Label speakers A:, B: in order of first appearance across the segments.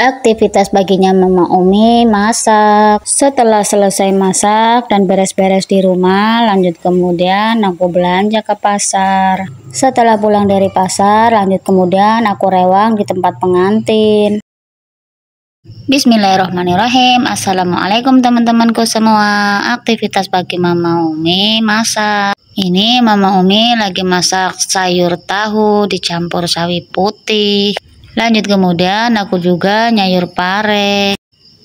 A: Aktivitas paginya Mama Umi masak. Setelah selesai masak dan beres-beres di rumah, lanjut kemudian aku belanja ke pasar. Setelah pulang dari pasar, lanjut kemudian aku rewang di tempat pengantin. Bismillahirrahmanirrahim. Assalamualaikum teman-temanku semua. Aktivitas pagi Mama Umi masak. Ini Mama Umi lagi masak sayur tahu dicampur sawi putih. Lanjut kemudian aku juga nyayur pare.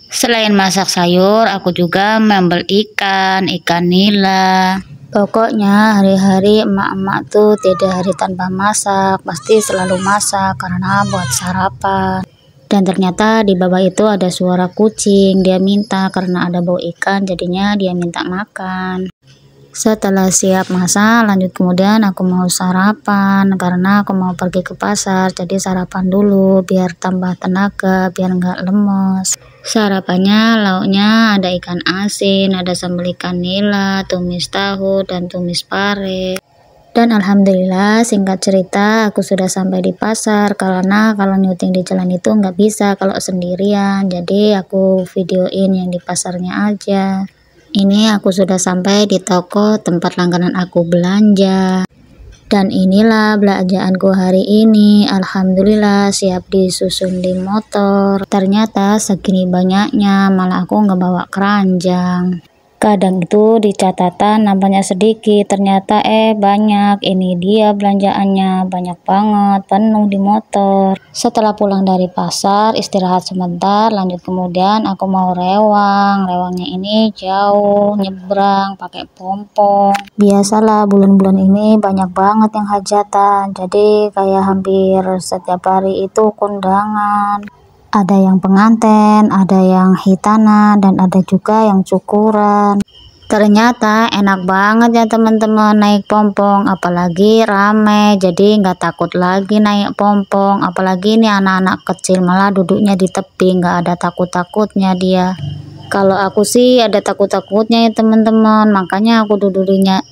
A: Selain masak sayur, aku juga membel ikan nila. Pokoknya hari-hari emak-emak tuh tidak hari tanpa masak, pasti selalu masak karena buat sarapan. Dan ternyata di bawah itu ada suara kucing, dia minta karena ada bau ikan jadinya dia minta makan. Setelah siap masak, lanjut kemudian aku mau sarapan karena aku mau pergi ke pasar, jadi sarapan dulu biar tambah tenaga, biar nggak lemes. Sarapannya lauknya ada ikan asin, ada sambal ikan nila, tumis tahu, dan tumis pare. Dan alhamdulillah singkat cerita aku sudah sampai di pasar karena kalau nyuting di jalan itu nggak bisa kalau sendirian, jadi aku videoin yang di pasarnya aja. Ini aku sudah sampai di toko tempat langganan aku belanja. Dan inilah belanjaanku hari ini. Alhamdulillah siap disusun di motor. Ternyata segini banyaknya, malah aku nggak bawa keranjang. Kadang itu di catatan nampaknya sedikit, ternyata banyak. Ini dia belanjaannya, banyak banget, penuh di motor. Setelah pulang dari pasar, istirahat sebentar, lanjut kemudian aku mau rewang. Rewangnya ini jauh, nyebrang, pakai pompong. Biasalah bulan-bulan ini banyak banget yang hajatan, jadi kayak hampir setiap hari itu kondangan. Ada yang pengantin, ada yang hitana, dan ada juga yang cukuran. Ternyata enak banget ya teman-teman naik pompong, apalagi rame, jadi nggak takut lagi naik pompong. Apalagi ini anak-anak kecil malah duduknya di tepi, nggak ada takut-takutnya dia. Kalau aku sih ada takut-takutnya ya teman-teman, makanya aku duduknya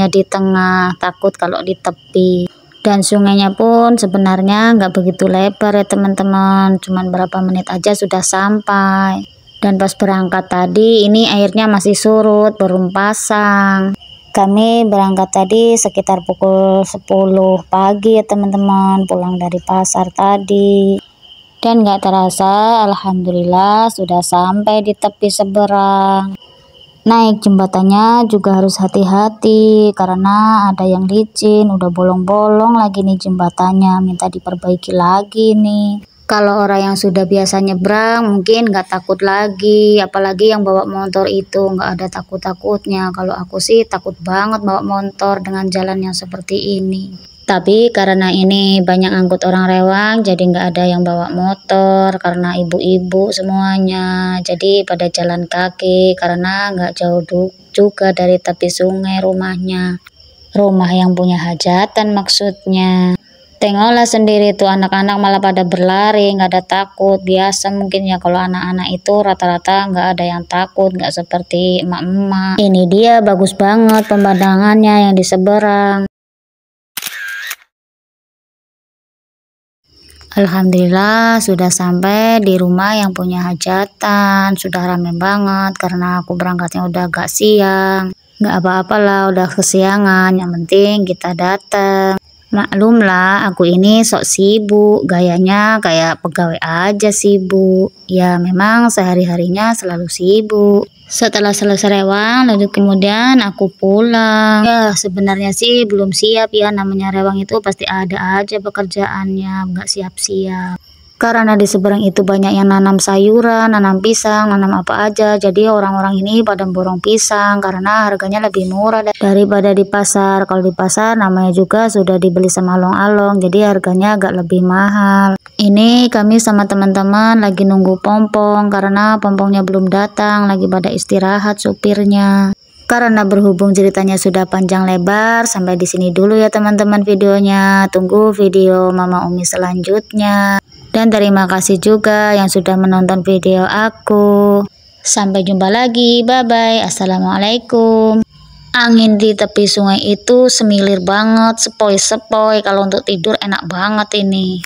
A: di tengah, takut kalau di tepi. Dan sungainya pun sebenarnya nggak begitu lebar ya teman-teman, cuman berapa menit aja sudah sampai. Dan pas berangkat tadi ini airnya masih surut, belum pasang. Kami berangkat tadi sekitar pukul 10 pagi ya teman-teman, pulang dari pasar tadi. Dan nggak terasa alhamdulillah sudah sampai di tepi seberang. Naik jembatannya juga harus hati-hati karena ada yang licin, udah bolong-bolong lagi nih jembatannya, minta diperbaiki lagi nih. Kalau orang yang sudah biasa nyebrang mungkin nggak takut lagi, apalagi yang bawa motor itu nggak ada takut-takutnya. Kalau aku sih takut banget bawa motor dengan jalan yang seperti ini. Tapi karena ini banyak angkut orang rewang, jadi nggak ada yang bawa motor karena ibu-ibu semuanya. Jadi pada jalan kaki karena nggak jauh juga dari tepi sungai rumahnya. Rumah yang punya hajatan maksudnya. Tengoklah sendiri tuh anak-anak malah pada berlari, nggak ada takut. Biasa mungkin ya kalau anak-anak itu rata-rata nggak ada yang takut, nggak seperti emak-emak. Ini dia bagus banget pemandangannya yang di seberang. Alhamdulillah sudah sampai di rumah yang punya hajatan. Sudah rame banget karena aku berangkatnya udah agak siang. Nggak apa-apalah udah kesiangan, yang penting kita datang. Maklum lah aku ini sok sibuk, gayanya kayak pegawai aja sibuk. Ya memang sehari-harinya selalu sibuk. Setelah selesai rewang, lanjut kemudian aku pulang. Ya sebenarnya sih belum siap ya, namanya rewang itu pasti ada aja pekerjaannya, nggak siap-siap. Karena di seberang itu banyak yang nanam sayuran, nanam pisang, nanam apa aja. Jadi orang-orang ini pada borong pisang karena harganya lebih murah daripada di pasar. Kalau di pasar namanya juga sudah dibeli sama along-along, jadi harganya agak lebih mahal. Ini kami sama teman-teman lagi nunggu pompong karena pompongnya belum datang, lagi pada istirahat supirnya. Karena berhubung ceritanya sudah panjang lebar, sampai di sini dulu ya teman-teman videonya. Tunggu video Mama Umi selanjutnya. Dan terima kasih juga yang sudah menonton video aku. Sampai jumpa lagi, bye-bye, assalamualaikum. Angin di tepi sungai itu semilir banget, sepoi-sepoi, kalau untuk tidur enak banget ini.